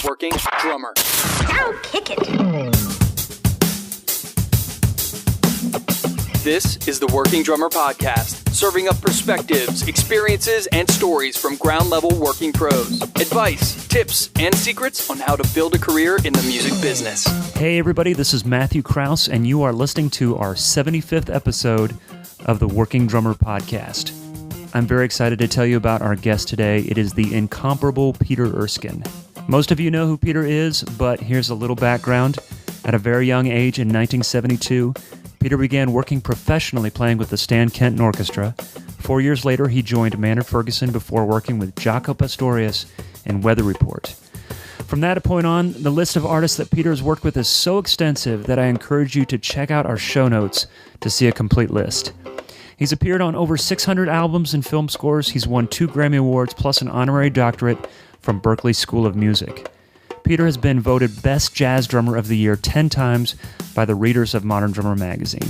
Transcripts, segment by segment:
Working Drummer. Now kick it. This is the Working Drummer Podcast, serving up perspectives, experiences, and stories from ground-level working pros. Advice, tips, and secrets on how to build a career in the music business. Hey everybody, this is Matthew Krause, and you are listening to our 75th episode of the Working Drummer Podcast. I'm very excited to tell you about our guest today. It is the incomparable Peter Erskine. Most of you know who Peter is, but here's a little background. At a very young age in 1972, Peter began working professionally playing with the Stan Kenton Orchestra. 4 years later, he joined Maynard Ferguson before working with Jaco Pastorius and Weather Report. From that point on, the list of artists that Peter has worked with is so extensive that I encourage you to check out our show notes to see a complete list. He's appeared on over 600 albums and film scores. He's won 2 Grammy Awards plus an Honorary Doctorate from Berklee School of Music. Peter has been voted Best Jazz Drummer of the Year 10 times by the readers of Modern Drummer magazine.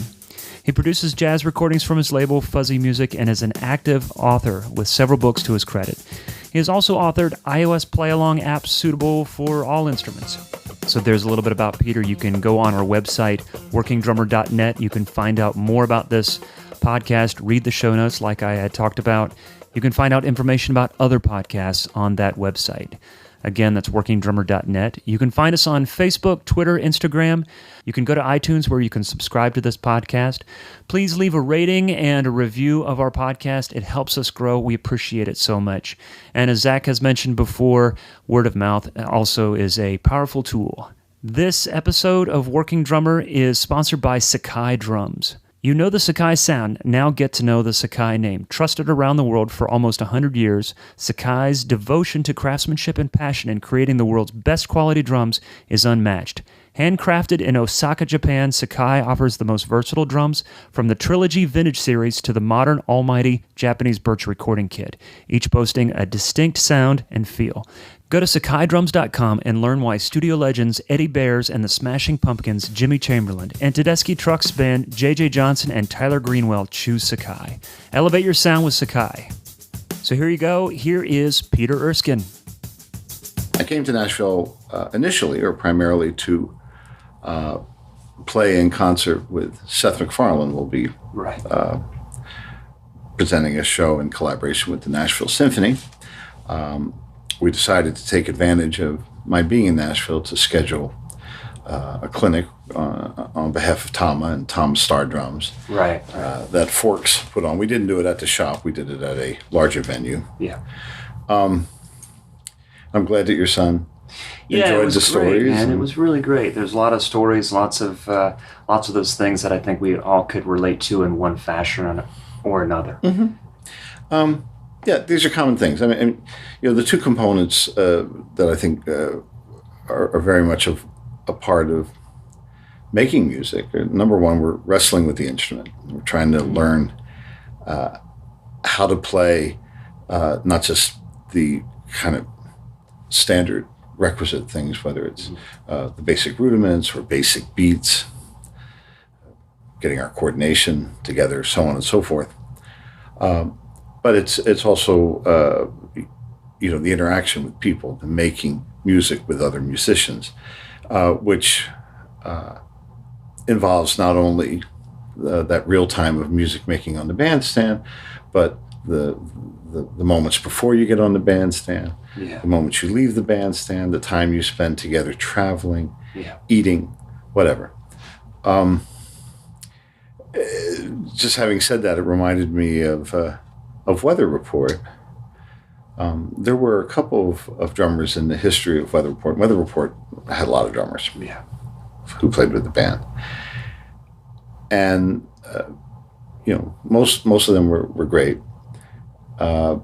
He produces jazz recordings from his label Fuzzy Music and is an active author with several books to his credit. He has also authored iOS play-along apps suitable for all instruments. So there's a little bit about Peter. You can go on our website, workingdrummer.net. You can find out more about this podcast, read the show notes like I had talked about. You can find out information about other podcasts on that website. Again, that's workingdrummer.net. You can find us on Facebook, Twitter, Instagram. You can go to iTunes where you can subscribe to this podcast. Please leave a rating and a review of our podcast. It helps us grow. We appreciate it so much. And as Zach has mentioned before, word of mouth also is a powerful tool. This episode of Working Drummer is sponsored by Sakai Drums. You know the Sakai sound, now get to know the Sakai name. Trusted around the world for almost 100 years, Sakai's devotion to craftsmanship and passion in creating the world's best quality drums is unmatched. Handcrafted in Osaka, Japan, Sakai offers the most versatile drums from the Trilogy Vintage Series to the modern Almighty Japanese Birch recording kit, each boasting a distinct sound and feel. Go to SakaiDrums.com and learn why studio legends Eddie Bears and the Smashing Pumpkins, Jimmy Chamberlain, and Tedeschi Trucks band J.J. Johnson and Tyler Greenwell choose Sakai. Elevate your sound with Sakai. So here you go. Here is Peter Erskine. I came to Nashville initially, or primarily, to play in concert with Seth MacFarlane. We'll be presenting a show in collaboration with the Nashville Symphony. We decided to take advantage of my being in Nashville to schedule a clinic on behalf of Tama and Tama Star Drums. Right. That Forks put on. We didn't do it at the shop. We did it at a larger venue. Yeah. I'm glad that your son enjoyed the stories. Great, man. It was really great. There's a lot of stories, lots of those things that I think we all could relate to in one fashion or another. Mm-hmm. Yeah, these are common things. I mean, the two components that I think are very much a part of making music. Number one, we're wrestling with the instrument. We're trying to learn how to play not just the kind of standard requisite things, whether it's the basic rudiments or basic beats, getting our coordination together, so on and so forth. But it's also the interaction with people, the making music with other musicians, which involves not only that real time of music making on the bandstand, but the moments before you get on the bandstand, the moments you leave the bandstand, the time you spend together traveling, eating, whatever. Just having said that, it reminded me of Weather Report. There were a couple of drummers in the history of Weather Report. Weather Report had a lot of drummers who played with the band. And, most of them were great. But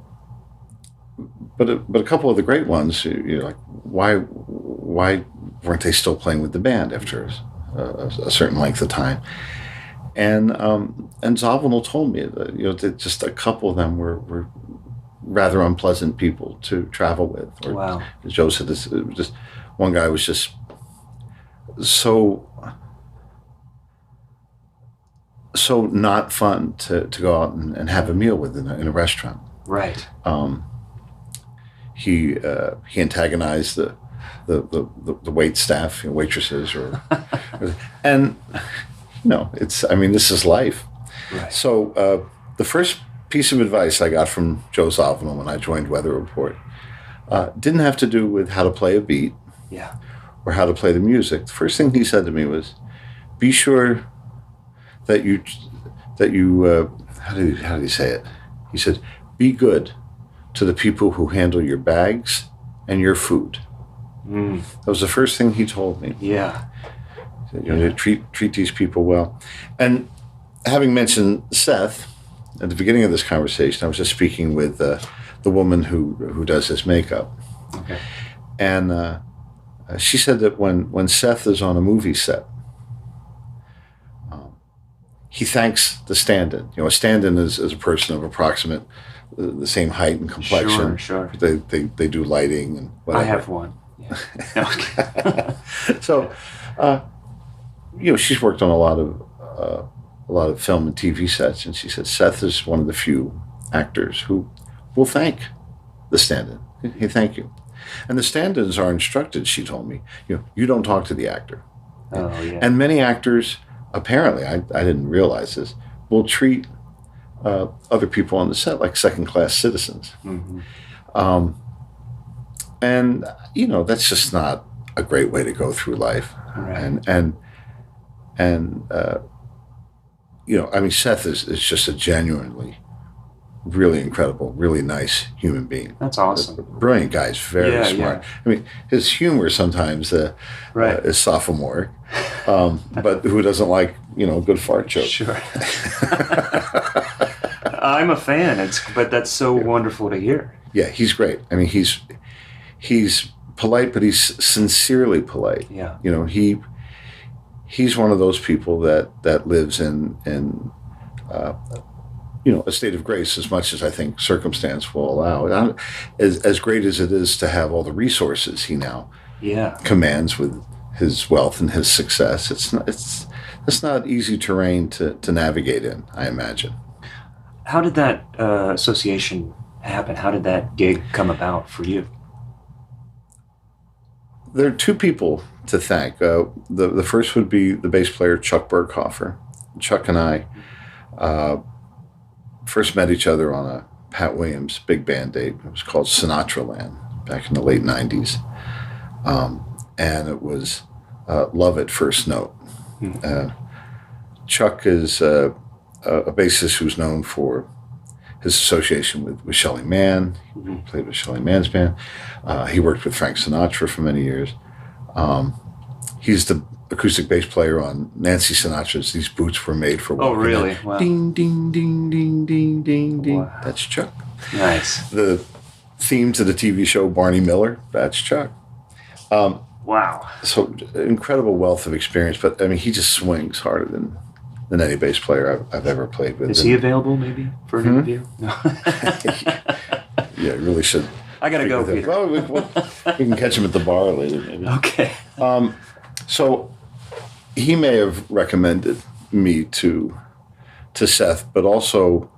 a couple of the great ones, you're like, why weren't they still playing with the band after a certain length of time? And Zavinul told me that just a couple of them were rather unpleasant people to travel with. Or, wow. As Joe said, this just one guy was just so not fun to go out and have a meal with in a restaurant. Right. He antagonized the wait staff, waitresses, and this is life. Right. So the first piece of advice I got from Joe Zawinul when I joined Weather Report didn't have to do with how to play a beat, or how to play the music. The first thing he said to me was, "Be sure that you how did he say it? He said, be good to the people who handle your bags and your food." That was the first thing he told me. Yeah. He said, treat these people well. And having mentioned Seth, at the beginning of this conversation, I was just speaking with the woman who does his makeup. Okay. And she said that when Seth is on a movie set, he thanks the stand-in. A stand-in is a person of approximate the same height and complexion. Sure. They do lighting and whatever. I have one. Yeah. So, she's worked on a lot of film and TV sets, and she said Seth is one of the few actors who will thank the stand-in. Hey, thank you. And the stand-ins are instructed, she told me, you don't talk to the actor. Oh, yeah. And many actors, apparently, I didn't realize this, will treat other people on the set like second-class citizens. Mm-hmm. And, that's just not a great way to go through life. Right. Seth is just a genuinely really incredible, really nice human being. That's awesome. Brilliant guy. He's very smart. Yeah. His humor sometimes is sophomoric, but who doesn't like, a good fart joke? Sure. I'm a fan. But that's so wonderful to hear. Yeah, he's great. He's polite, but he's sincerely polite. Yeah. He's one of those people that lives in a state of grace as much as I think circumstance will allow. As great as it is to have all the resources he now commands with his wealth and his success, it's not easy terrain to navigate in, I imagine. How did that association happen? How did that gig come about for you? There are two people to thank. The first would be the bass player, Chuck Berghofer. Chuck and I first met each other on a Pat Williams big band date. It was called Sinatraland back in the late 90s. And it was love at first note. Chuck is a bassist who's known for his association with Shelly Manne. He played with Shelly Manne's band. He worked with Frank Sinatra for many years. He's the acoustic bass player on Nancy Sinatra's "These Boots Were Made for Walking." Oh, really? Wow. Ding, ding, ding, ding, ding, ding, ding. Wow. That's Chuck. Nice. The theme to the TV show Barney Miller, that's Chuck. Wow. So incredible wealth of experience, but he just swings harder than any bass player I've ever played with. Is he available maybe for an interview? No. Yeah, you really should. I gotta go, Peter. Well, we can catch him at the bar later, maybe. Okay. So he may have recommended me to Seth, but also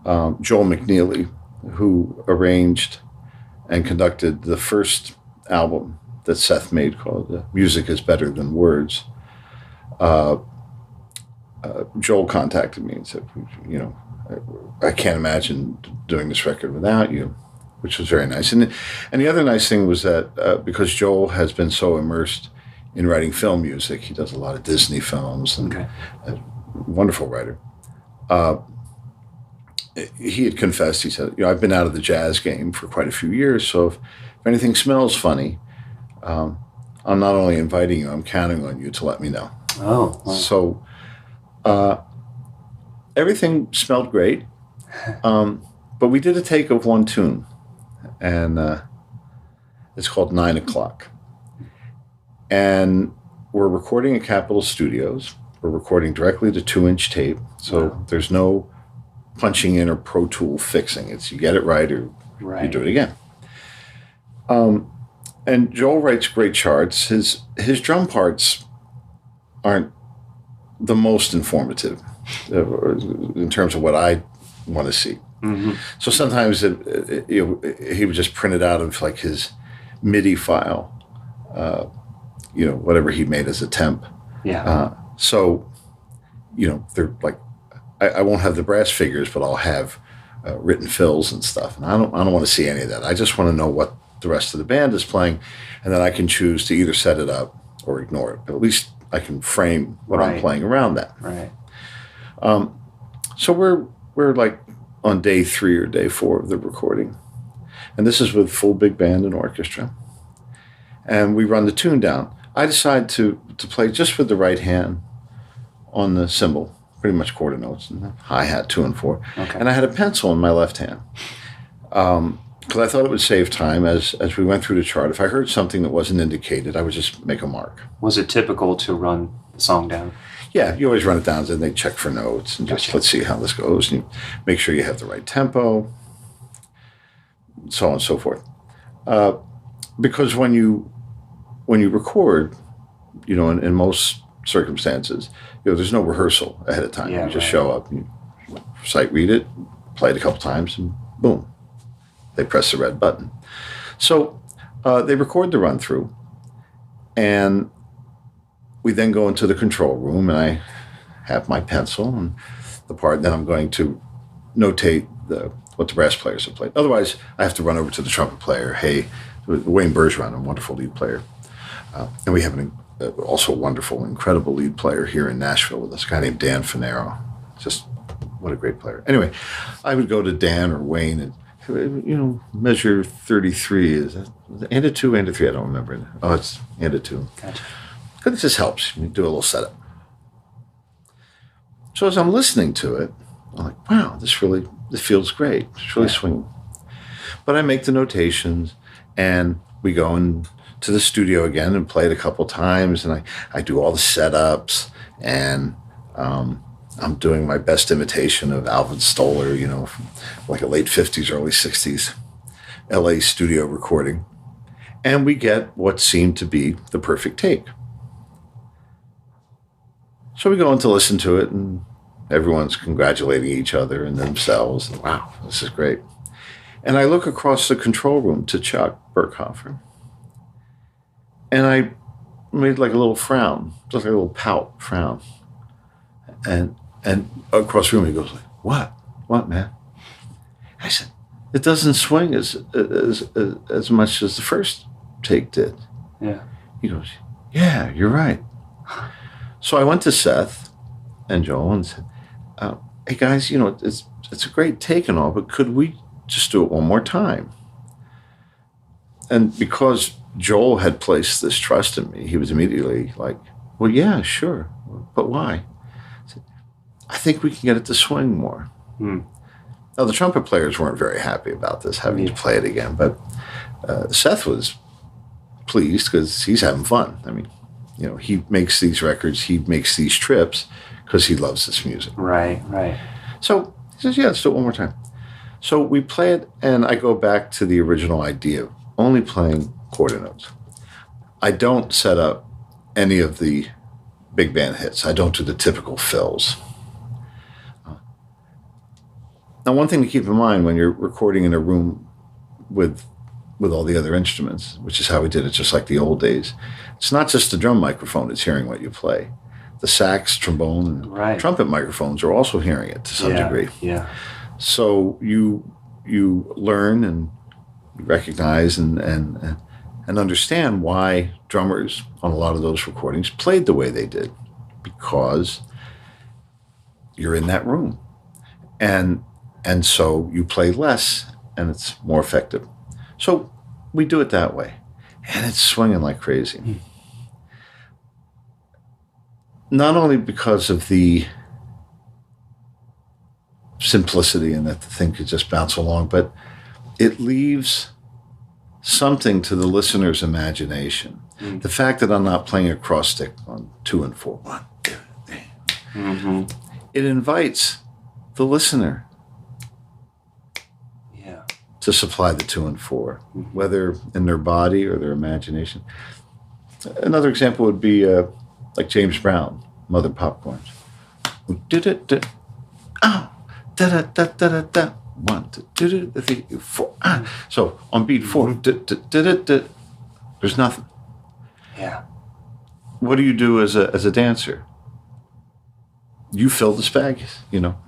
Joel McNeely, who arranged and conducted the first album that Seth made called "Music Is Better Than Words." Joel contacted me and said, I can't imagine doing this record without you, which was very nice. And the other nice thing was that because Joel has been so immersed in writing film music, he does a lot of Disney films, and a wonderful writer. He had confessed, he said, I've been out of the jazz game for quite a few years, so if anything smells funny, I'm not only inviting you, I'm counting on you to let me know. Oh, wow. So everything smelled great, but we did a take of one tune, and it's called 9 O'Clock. And we're recording at Capitol Studios. We're recording directly to 2-inch tape, so there's no punching in or Pro Tool fixing. It's you get it right or you do it again. And Joel writes great charts. His drum parts aren't the most informative in terms of what I want to see. Mm-hmm. So sometimes he would just print it out of like his MIDI file whatever he made as a temp. Yeah. So, they're like, I won't have the brass figures, but I'll have written fills and stuff. And I don't want to see any of that. I just want to know what the rest of the band is playing, and then I can choose to either set it up or ignore it. But at least I can frame what I'm playing around that. Right. So we're like on day 3 or day 4 of the recording, and this is with full big band and orchestra. And we run the tune down. I decide to play just with the right hand on the cymbal, pretty much quarter notes and hi-hat 2 and 4. Okay. And I had a pencil in my left hand because I thought it would save time as we went through the chart. If I heard something that wasn't indicated, I would just make a mark. Was it typical to run the song down? Yeah, you always run it down, and they check for notes and just let's see how this goes, and you make sure you have the right tempo, so on and so forth. Because when you record, in most circumstances, there's no rehearsal ahead of time. You just show up, you sight read it, play it a couple times, and boom, they press the red button. So they record the run through, and we then go into the control room, and I have my pencil and the part that I'm going to notate what the brass players have played. Otherwise, I have to run over to the trumpet player. Hey, Wayne Bergeron, a wonderful lead player. And we have also a wonderful, incredible lead player here in Nashville with us, a guy named Dan Finero. Just what a great player. Anyway, I would go to Dan or Wayne and, measure 33. Is that and a 2 and a 3? I don't remember. Oh, it's and a 2. Gotcha. But it just helps. You do a little setup. So as I'm listening to it, I'm like, wow, this feels great. It's really swinging. But I make the notations, and we go into the studio again and play it a couple times, and I do all the setups, and I'm doing my best imitation of Alvin Stoller, from like a late 50s, early 60s LA studio recording. And we get what seemed to be the perfect take. So we go in to listen to it, and everyone's congratulating each other and themselves. And, wow, this is great. And I look across the control room to Chuck Berkhofer, and I made like a little frown, just like a little pout frown. And across the room, he goes like, "What, man?" I said, "It doesn't swing as much as the first take did." Yeah. He goes, "Yeah, you're right." So I went to Seth and Joel and said, "Hey guys, it's a great take and all, but could we just do it one more time?" And because Joel had placed this trust in me, he was immediately like, "Well, yeah, sure, but why?" I said, "I think we can get it to swing more." Now the trumpet players weren't very happy about this, having to play it again, but Seth was pleased because he's having fun. I mean, he makes these records, he makes these trips because he loves this music. Right. So he says, "Yeah, let's do it one more time." So we play it, and I go back to the original idea of only playing quarter notes. I don't set up any of the big band hits. I don't do the typical fills. Now, one thing to keep in mind when you're recording in a room with all the other instruments, which is how we did it just like the old days, it's not just the drum microphone that's hearing what you play. The sax, trombone, and trumpet microphones are also hearing it to some degree. Yeah. So you learn and recognize and understand why drummers on a lot of those recordings played the way they did, because you're in that room. And so you play less, and it's more effective. So we do it that way, and it's swinging like crazy. Not only because of the simplicity and that the thing could just bounce along, but it leaves something to the listener's imagination. The fact that I'm not playing a cross stick on 2 and 4, 1, 2, 3. It invites the listener to supply the 2 and 4, whether in their body or their imagination. Another example would be like James Brown, Mother Popcorns. Oh, da da da da da da. 1, 2, 3, 4. So on beat 4, there's nothing. Yeah. What do you do as a dancer? You fill the space.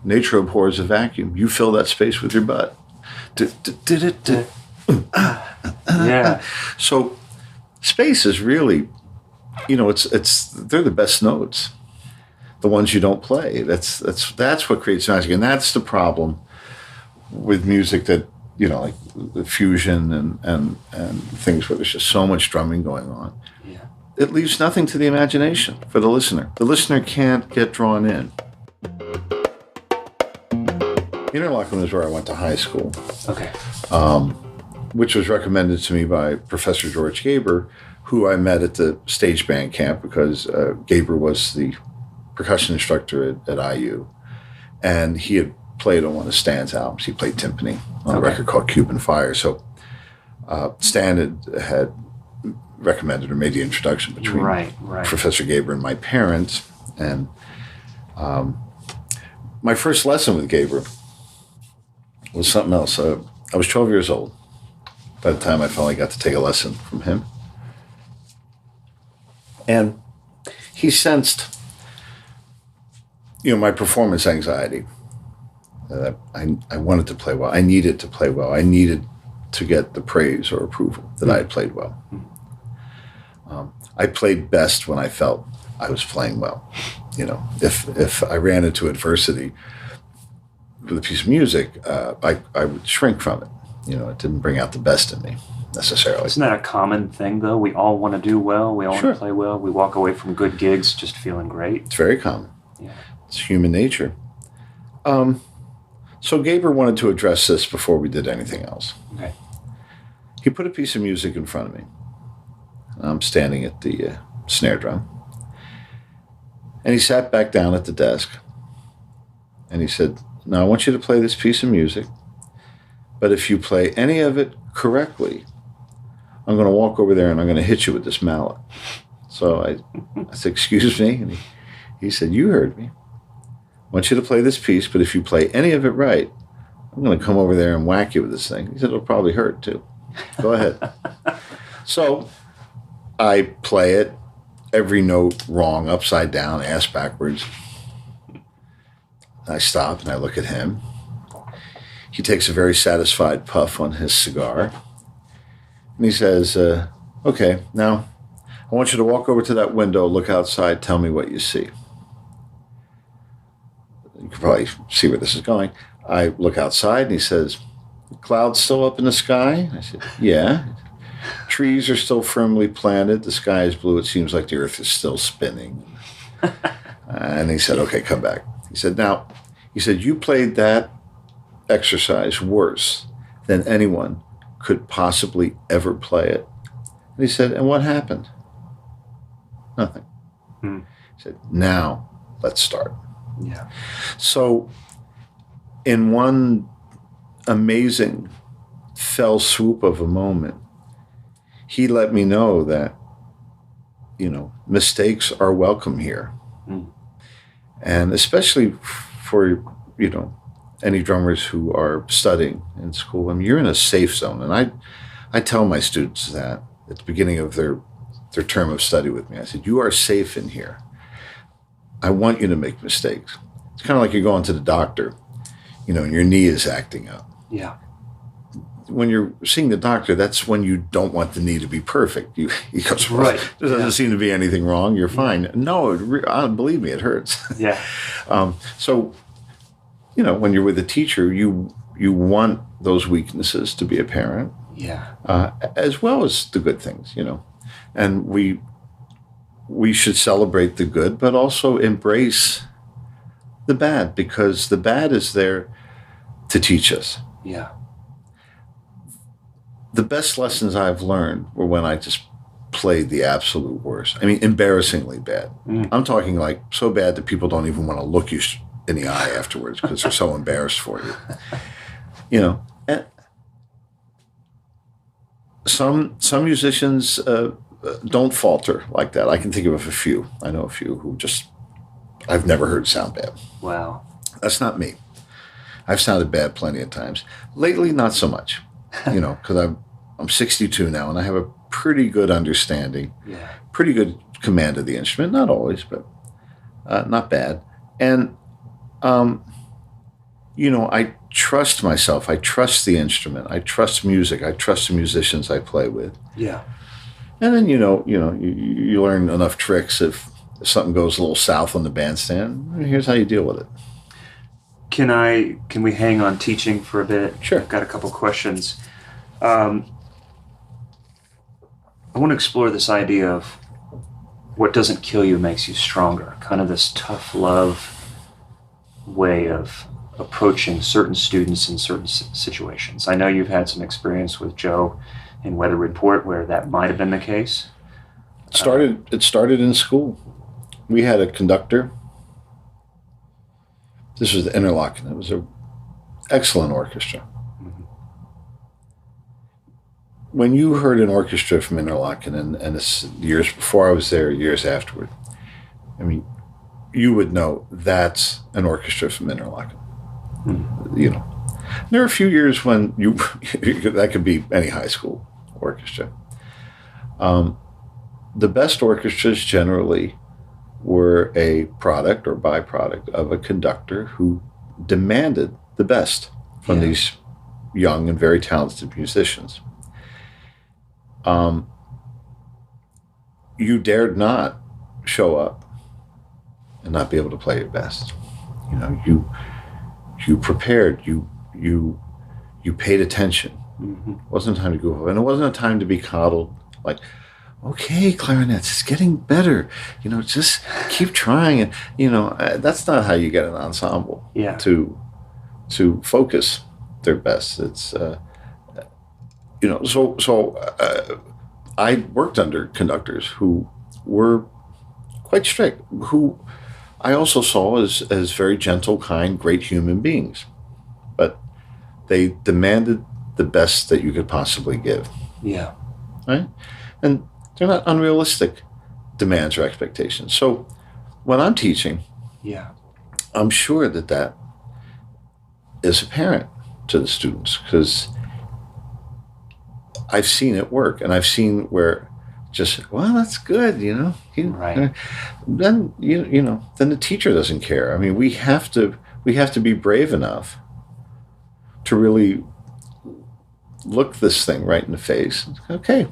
Nature abhors a vacuum. You fill that space with your butt. Yeah. So space is really, it's they're the best notes, the ones you don't play. That's what creates magic, and that's the problem with music that like the fusion and things where there's just so much drumming going on. Yeah. It leaves nothing to the imagination for the listener. The listener can't get drawn in. Interlochen is where I went to high school. Okay. Which was recommended to me by Professor George Gaber, who I met at the stage band camp because Gaber was the percussion instructor at IU. And he had played on one of Stan's albums. He played timpani on a record called Cuban Fire. So Stan had recommended or made the introduction between Professor Gaber and my parents. And my first lesson with Gaber was something else. I was 12 years old by the time I finally got to take a lesson from him. And he sensed, my performance anxiety. I wanted to play well. I needed to play well. I needed to get the praise or approval that I had played well. I played best when I felt I was playing well. If I ran into adversity with a piece of music, I would shrink from it. It didn't bring out the best in me necessarily. Isn't that a common thing, though? We all want to do well. We all want to play well. We walk away from good gigs just feeling great. It's very common. Yeah. It's human nature. So Gaber wanted to address this before we did anything else. Okay. He put a piece of music in front of me. I'm standing at the snare drum. And he sat back down at the desk. And he said, "Now I want you to play this piece of music. But if you play any of it correctly, I'm going to walk over there and I'm going to hit you with this mallet." So I said, "Excuse me?" And he said, "You heard me. I want you to play this piece, but if you play any of it right, I'm going to come over there and whack you with this thing." He said, "It'll probably hurt too. Go ahead." So I play it, every note wrong, upside down, ass backwards. I stop and I look at him. He takes a very satisfied puff on his cigar. And he says, "Okay, now I want you to walk over to that window, look outside, tell me what you see." You can probably see where this is going. I look outside and he says, "The clouds still up in the sky?" I said, "Yeah." "Trees are still firmly planted. The sky is blue. It seems like the earth is still spinning." And he said, "Okay, come back." He said, "You played that exercise worse than anyone could possibly ever play it." And he said, "And what happened?" "Nothing." He said, "Now let's start." Yeah. So in one amazing fell swoop of a moment, he let me know that, mistakes are welcome here. And especially for, any drummers who are studying in school. I mean, you're in a safe zone. And I tell my students that at the beginning of their term of study with me. I said, "You are safe in here. I want you to make mistakes." It's kind of like you're going to the doctor, and your knee is acting up. Yeah. When you're seeing the doctor, that's when you don't want the knee to be perfect. He goes, "Right. There doesn't seem to be anything wrong. You're fine." No, believe me, it hurts. Yeah. So, when you're with a teacher, you want those weaknesses to be apparent. Yeah. As well as the good things, And we should celebrate the good, but also embrace the bad, because the bad is there to teach us. Yeah. The best lessons I've learned were when I just played the absolute worst. I mean, embarrassingly bad. I'm talking like so bad that people don't even want to look you in the eye afterwards because they're so embarrassed for you. And some musicians don't falter like that. I can think of a few. I know a few who I've never heard sound bad. Wow. That's not me. I've sounded bad plenty of times. Lately, not so much. Because I'm 62 now, and I have a pretty good understanding, pretty good command of the instrument. Not always, but not bad. And, I trust myself. I trust the instrument. I trust music. I trust the musicians I play with. Yeah. And then, you learn enough tricks if something goes a little south on the bandstand. Here's how you deal with it. Can we hang on teaching for a bit? Sure. I've got a couple questions. I want to explore this idea of what doesn't kill you makes you stronger. Kind of this tough love way of approaching certain students in certain situations. I know you've had some experience with Joe in Weather Report where that might have been the case. It started in school. We had a conductor. This was the Interlochen. It was an excellent orchestra. Mm-hmm. When you heard an orchestra from Interlochen, and it's years before I was there, years afterward, I mean, you would know that's an orchestra from Interlochen. Mm-hmm. There are a few years when that could be any high school orchestra. The best orchestras generally were a product or byproduct of a conductor who demanded the best from these young and very talented musicians. You dared not show up and not be able to play your best. You prepared, you paid attention. Mm-hmm. It wasn't time to go over, and it wasn't a time to be coddled like, okay, clarinets, it's getting better. Just keep trying. And, that's not how you get an ensemble to focus their best. It's, I worked under conductors who were quite strict, who I also saw as very gentle, kind, great human beings. But they demanded the best that you could possibly give. Yeah. Right? And they're not unrealistic demands or expectations. So when I'm teaching, I'm sure that is apparent to the students because I've seen it work, and I've seen where well, that's good, Right. Then then the teacher doesn't care. I mean, we have to be brave enough to really look this thing right in the face. Okay.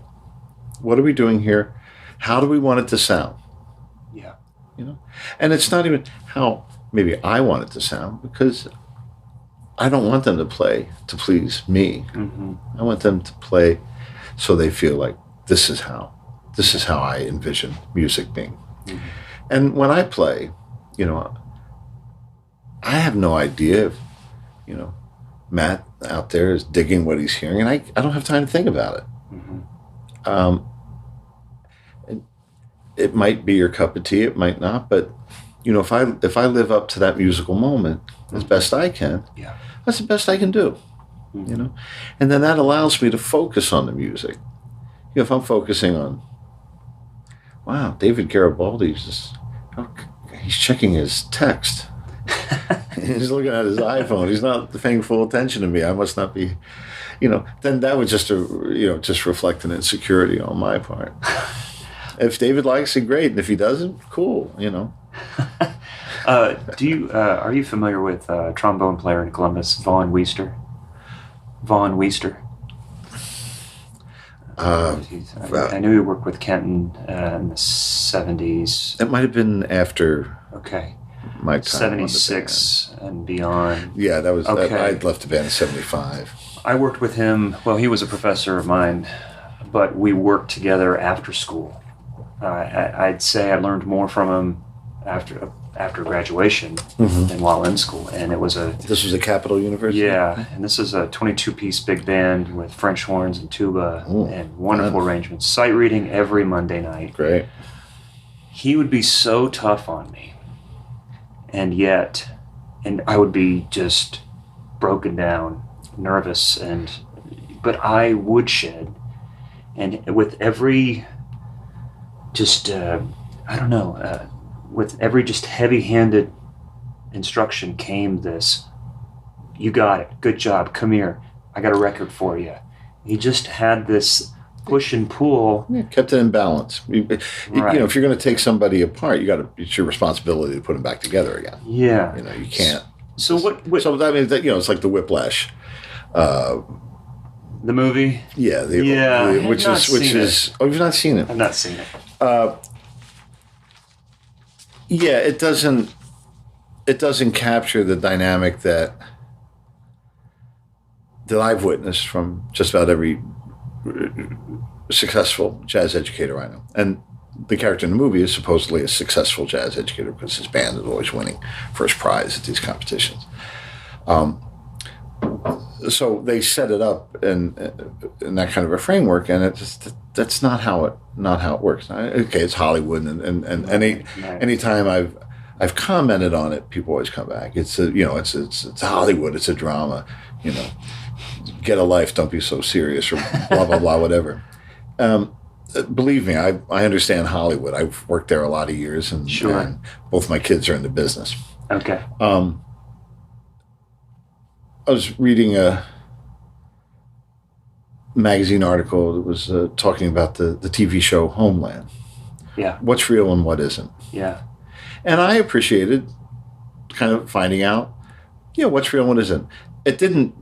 What are we doing here? How do we want it to sound? Yeah. And it's not even how maybe I want it to sound, because I don't want them to play to please me. Mm-hmm. I want them to play so they feel like this is how I envision music being. Mm-hmm. And when I play, I have no idea if, Matt out there is digging what he's hearing, and I don't have time to think about it. Mm-hmm. It might be your cup of tea, it might not, but if I live up to that musical moment as best I can, that's the best I can do. Mm-hmm. And then that allows me to focus on the music. If I'm focusing on, wow, David Garibaldi's he's checking his text. He's looking at his iPhone. He's not paying full attention to me. I must not be, then that would just reflect an insecurity on my part. If David likes it, great. And if he doesn't, cool, Are you familiar with trombone player in Columbus, Vaughn Weister? I knew he worked with Kenton in the 70s. It might have been after. Okay. My time 76 and beyond. Yeah, that was. Okay. I'd left the band in 75. I worked with him. Well, he was a professor of mine, but we worked together after school. I'd say I learned more from him after graduation than while in school, and it was This was a Capital University. Yeah, and this is a 22-piece big band with French horns and tuba and wonderful arrangements. Sight reading every Monday night. Great. He would be so tough on me. And I would be just broken down, nervous, but I would shed. And with every with every just heavy-handed instruction came this, you got it, good job, come here, I got a record for you. He just had this push and pull. Yeah, kept it in balance. Right. If you're going to take somebody apart, it's your responsibility to put them back together again. Yeah. You can't. So what? So that means that it's like the Whiplash. The movie. Yeah. Which is. Oh, you've not seen it. I've not seen it. Yeah, it doesn't capture the dynamic that I've witnessed from just about every successful jazz educator I know. And the character in the movie is supposedly a successful jazz educator because his band is always winning first prize at these competitions. So they set it up in that kind of a framework, and that's not how it works. Okay, it's Hollywood, and anytime I've commented on it, people always come back. It's Hollywood, it's a drama, get a life, don't be so serious, or blah blah blah, whatever. Believe me, I understand Hollywood. I've worked there a lot of years, and both my kids are in the business. Okay. I was reading a magazine article that was talking about the TV show Homeland. Yeah. What's real and what isn't. Yeah. And I appreciated kind of finding out, what's real and what isn't. It didn't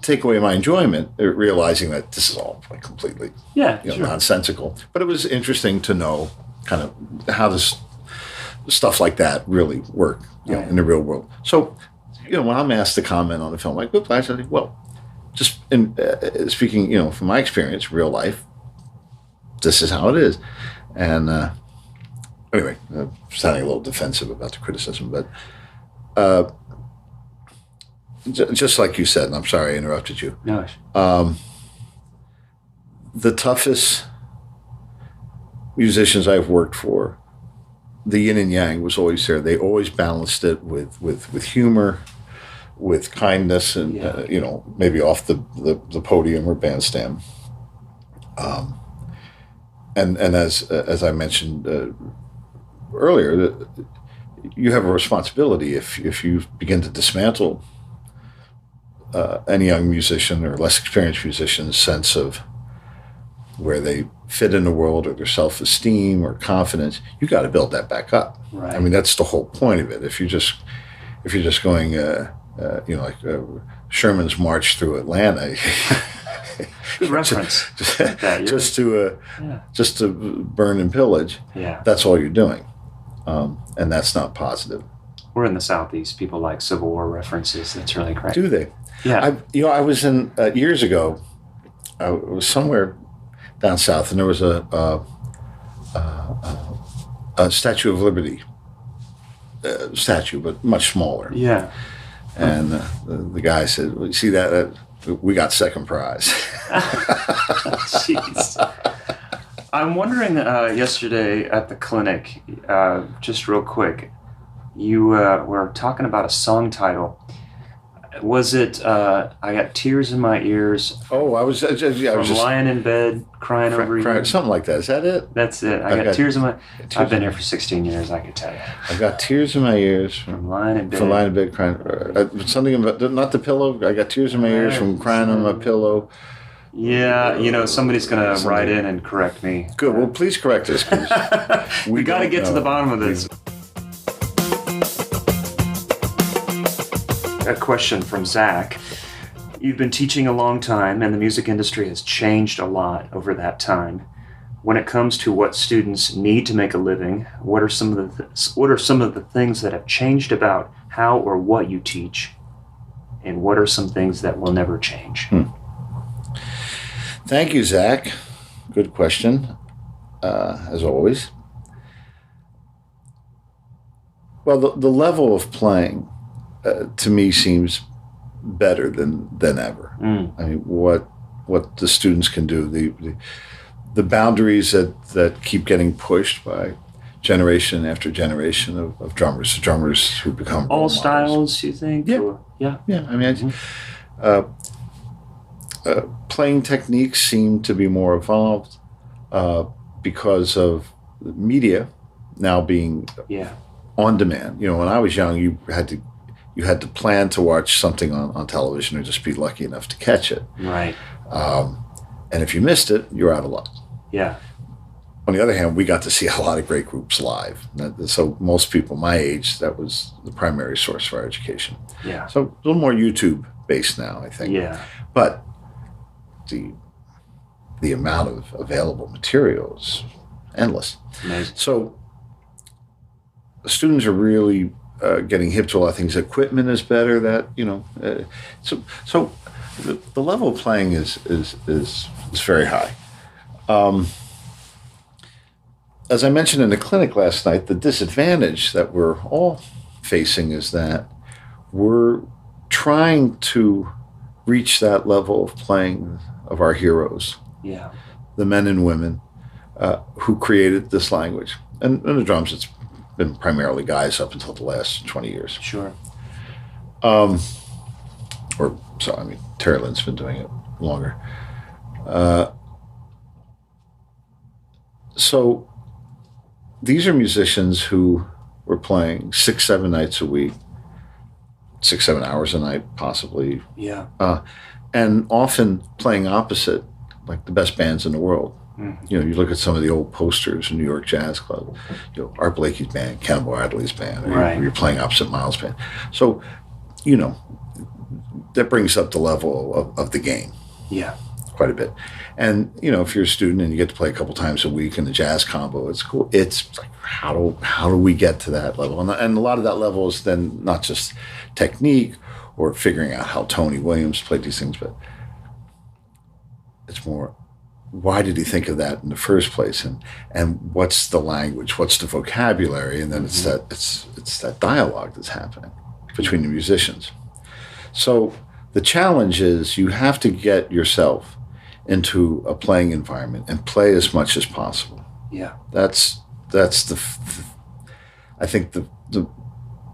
take away my enjoyment, realizing that this is all like completely nonsensical. But it was interesting to know kind of how this stuff like that really work in the real world. So, when I'm asked to comment on a film like Whiplash, I think, well, just in speaking, from my experience, real life, this is how it is. And anyway, I'm sounding a little defensive about the criticism, but just like you said, and I'm sorry I interrupted you. No. The toughest musicians I've worked for, the yin and yang was always there. They always balanced it with humor, with kindness, and maybe off the podium or bandstand. And as I mentioned earlier, you have a responsibility if you begin to dismantle any young musician or less experienced musician's sense of where they fit in the world or their self-esteem or confidence. You got to build that back up. Right. I mean, that's the whole point of it. If you're just going, like Sherman's March through Atlanta. Good reference. just to burn and pillage. Yeah. That's all you're doing, and that's not positive. We're in the Southeast. People like Civil War references. That's really great. Do they? Yeah. I was in years ago. I was somewhere down south, and there was a Statue of Liberty statue, but much smaller. Yeah. And the guy said, well, "You see that? We got second prize." Jeez. I'm wondering, yesterday at the clinic, just real quick, you were talking about a song title. Was it, I Got Tears in My Ears? Oh, I was just lying in bed, crying over you. Something like that. Is that it? That's it. I got tears in my... I've been here for 16 years, I could tell you. I got tears in my ears from lying in bed. Crying. Something about, not the pillow. I got tears in my ears from crying on my pillow. Yeah, somebody's going to write in and correct me. Good. Well, please correct us. We got to get to the bottom of this. A question from Zach. You've been teaching a long time, and the music industry has changed a lot over that time. When it comes to what students need to make a living, what are some of the things that have changed about how or what you teach, and what are some things that will never change? Thank you, Zach. Good question, as always. Well, the level of playing, to me, seems better than ever. I mean, what the students can do, the boundaries that keep getting pushed by generation after generation of drummers who become all styles. You think? Yeah. I mean, playing techniques seem to be more evolved because of media now being on demand. When I was young, you had to plan to watch something on television or just be lucky enough to catch it. Right. And if you missed it, you're out of luck. Yeah. On the other hand, we got to see a lot of great groups live. So most people my age, that was the primary source for our education. Yeah. So a little more YouTube based now, I think. Yeah. But the amount of available material is endless. Amazing. So students are really getting hip to a lot of things. Equipment is better. So the level of playing is very high. As I mentioned in the clinic last night, the disadvantage that we're all facing is that we're trying to reach that level of playing of our heroes, the men and women who created this language. And in the drums, it's been primarily guys up until the last 20 years. Sure. Terry Lynn's been doing it longer. So these are musicians who were playing 6-7 nights a week, 6-7 hours a night, possibly. Yeah. And often playing opposite, like the best bands in the world. Mm-hmm. You look at some of the old posters in New York Jazz Club, Art Blakey's band, Cannonball Adderley's band, or you're playing opposite Miles' band. So, that brings up the level of the game. Yeah. Quite a bit. And, if you're a student and you get to play a couple times a week in the jazz combo, it's cool. It's like, how do we get to that level? And a lot of that level is then not just technique or figuring out how Tony Williams played these things, but it's more, why did he think of that in the first place? And what's the language? What's the vocabulary? And then it's that dialogue that's happening between the musicians. So the challenge is you have to get yourself into a playing environment and play as much as possible. Yeah. That's I think the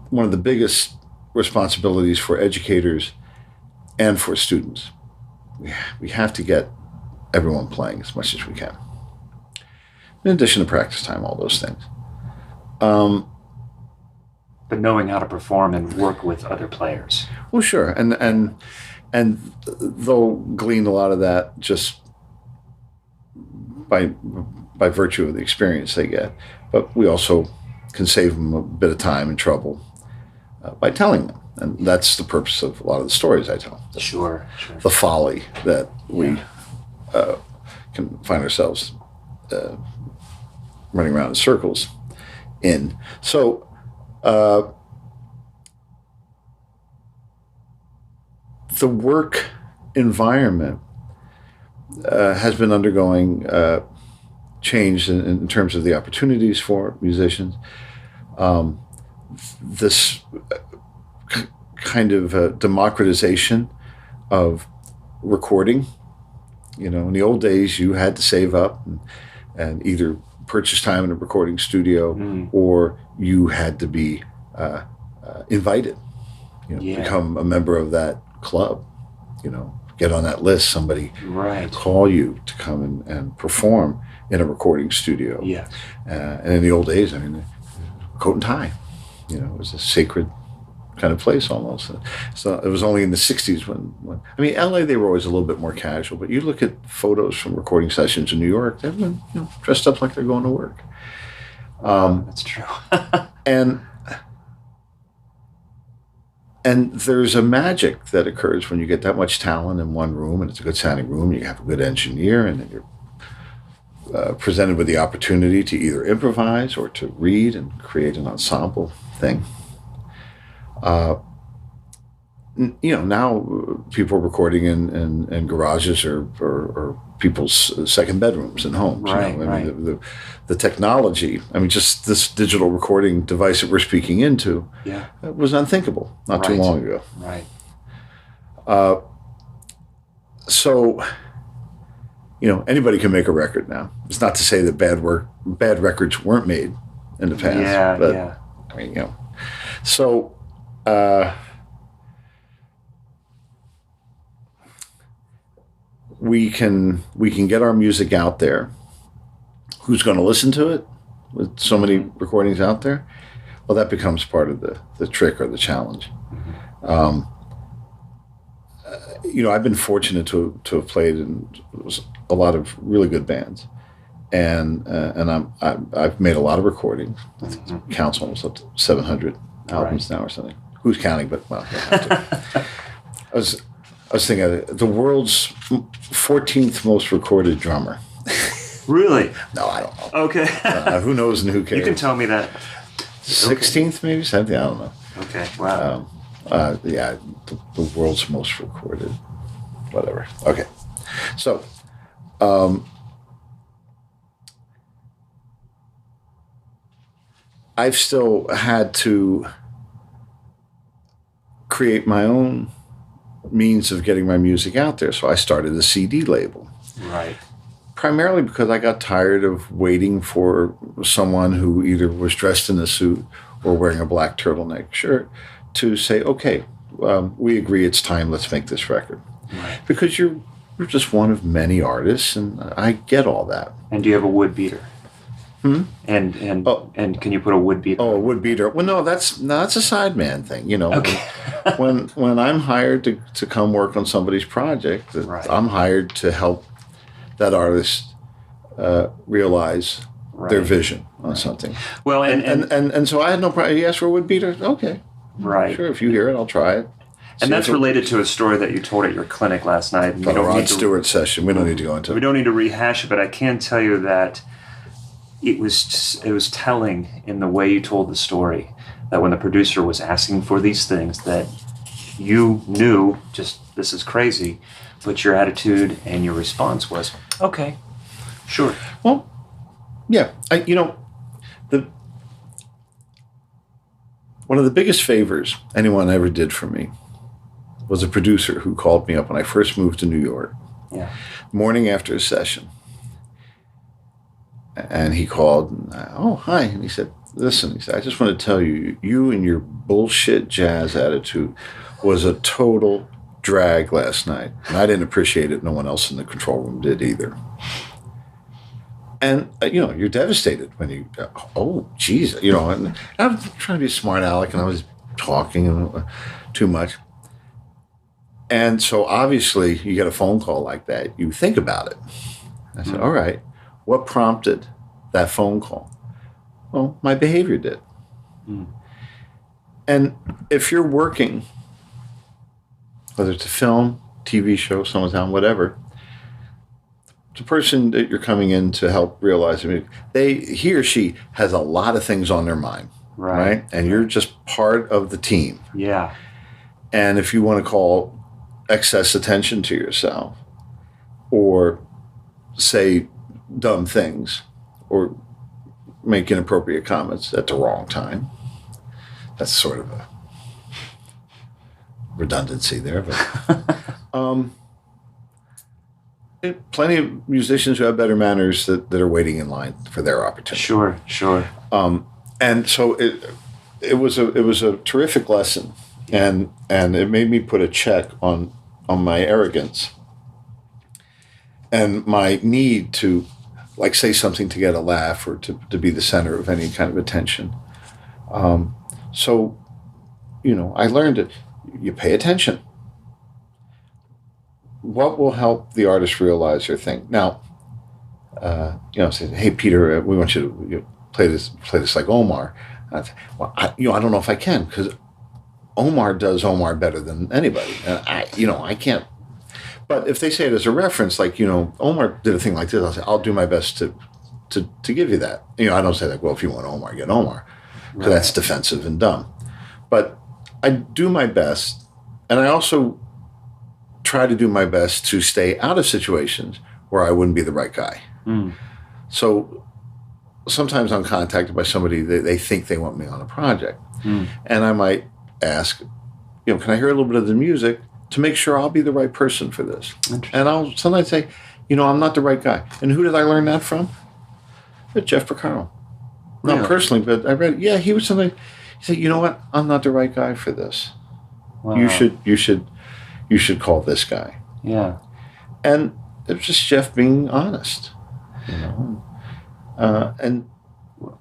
one of the biggest responsibilities for educators and for students. We have to get everyone playing as much as we can. In addition to practice time, all those things. But knowing how to perform and work with other players. Well, sure. And they'll glean a lot of that just by virtue of the experience they get. But we also can save them a bit of time and trouble by telling them. And that's the purpose of a lot of the stories I tell. Sure. The folly that we can find ourselves running around in circles in. So the work environment has been undergoing change in terms of the opportunities for musicians. This kind of democratization of recording. In the old days, you had to save up and either purchase time in a recording studio or you had to be invited, become a member of that club, get on that list, somebody call you to come and perform in a recording studio. Yeah. And in the old days, coat and tie, it was a sacred kind of place almost. So it was only in the 60s when LA, they were always a little bit more casual, but you look at photos from recording sessions in New York, everyone dressed up like they're going to work. That's true. And there's a magic that occurs when you get that much talent in one room, and it's a good sounding room, you have a good engineer, and then you're presented with the opportunity to either improvise or to read and create an ensemble thing. Now people are recording in garages or people's second bedrooms and homes. The technology, just this digital recording device that we're speaking into was unthinkable not too long ago. Right. So, anybody can make a record now. It's not to say that bad records weren't made in the past. So, we can get our music out there. Who's going to listen to it with so many recordings out there? Well, that becomes part of the trick or the challenge. I've been fortunate to have played in a lot of really good bands, and I've made a lot of recordings. I think counts almost up to 700 albums now or something. Who's counting? But well, you have to. I was thinking the world's 14th most recorded drummer. Really? No, I don't know. Okay. Who knows and who cares? You can tell me that. 16th, maybe 17th. I don't know. Okay. Wow. Yeah, the world's most recorded, whatever. Okay, so I've still had to create my own means of getting my music out there. So I started a CD label. Right. Primarily because I got tired of waiting for someone who either was dressed in a suit or wearing a black turtleneck shirt to say, okay, we agree it's time, let's make this record. Right. Because you're just one of many artists, and I get all that. And do you have a wood beater? And can you put a wood beater? Oh, a wood beater. Well, no, that's a Sideman thing. Okay. when I'm hired to come work on somebody's project, right. I'm hired to help that artist realize their vision on something. Well, and so I had no problem. He asked for a wood beater. Okay. Right. Sure, if you hear it, I'll try it. And that's related to a story that you told at your clinic last night. The Rod Stewart session. We don't need to go into it. We don't need to rehash it, but I can tell you that it was telling in the way you told the story that when the producer was asking for these things that you knew just this is crazy, but your attitude and your response was, okay, sure. Well, yeah. One of the biggest favors anyone ever did for me was a producer who called me up when I first moved to New York. Yeah. Morning after a session. And he called, and hi. And he said, listen, I just want to tell you, you and your bullshit jazz attitude was a total drag last night. And I didn't appreciate it. No one else in the control room did either. And, you're devastated when you, geez, and I'm trying to be a smart aleck, and I was talking too much. And so obviously you get a phone call like that, you think about it. I said, all right, what prompted that phone call? Well, my behavior did. And if you're working, whether it's a film, TV show, someone's on, whatever, the person that you're coming in to help realize, he or she has a lot of things on their mind, right? And you're just part of the team. Yeah. And if you want to call excess attention to yourself or say dumb things or make inappropriate comments at the wrong time, that's sort of a redundancy there. But plenty of musicians who have better manners that are waiting in line for their opportunity. Sure. And so it was a terrific lesson, and it made me put a check on my arrogance and my need to say something to get a laugh or to be the center of any kind of attention. So I learned that you pay attention. What will help the artist realize their thing? Now, say, hey, Peter, we want you to play this like Omar. And I say, well, I don't know if I can, because Omar does Omar better than anybody. And I can't. But if they say it as a reference, Omar did a thing like this, I'll say, I'll do my best to give you that. I don't say well, if you want Omar, get Omar, because that's defensive and dumb. But I do my best, and I also try to do my best to stay out of situations where I wouldn't be the right guy. So sometimes I'm contacted by somebody, they think they want me on a project. And I might ask, can I hear a little bit of the music to make sure I'll be the right person for this? And I'll sometimes say, I'm not the right guy. And who did I learn that from? Jeff Porcaro. Not personally, but I read, he was something, he said, you know what? I'm not the right guy for this. Wow. You should call this guy. Yeah. And it was just Jeff being honest. And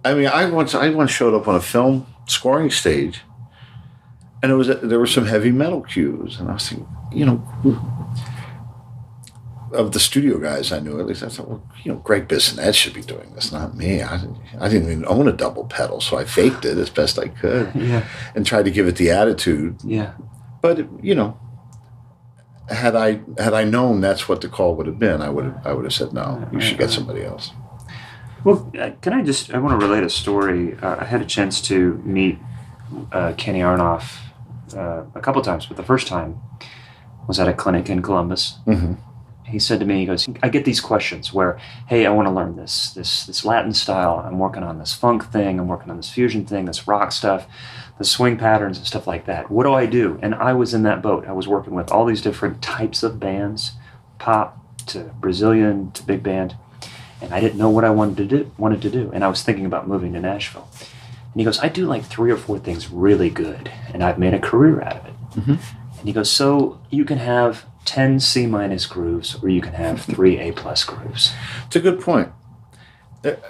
I once showed up on a film scoring stage, and there were some heavy metal cues, and I was thinking, of the studio guys I knew, at least I thought, well, Greg Bissonette should be doing this, not me. I didn't even own a double pedal, so I faked it as best I could and tried to give it the attitude. Yeah. But, had I known that's what the call would have been, I would have said, no, you should get somebody else. Well, I want to relate a story. I had a chance to meet Kenny Aronoff a couple times, but the first time was at a clinic in Columbus. Mm-hmm. He said to me, he goes, I get these questions where, hey, I want to learn this Latin style. I'm working on this funk thing. I'm working on this fusion thing, this rock stuff, the swing patterns and stuff like that. What do I do? And I was in that boat. I was working with all these different types of bands, pop to Brazilian to big band. And I didn't know what I wanted to do. And I was thinking about moving to Nashville. And he goes, I do like 3 or 4 things really good, and I've made a career out of it. Mm-hmm. And he goes, so you can have 10 C- grooves, or you can have 3 A+ grooves. It's a good point.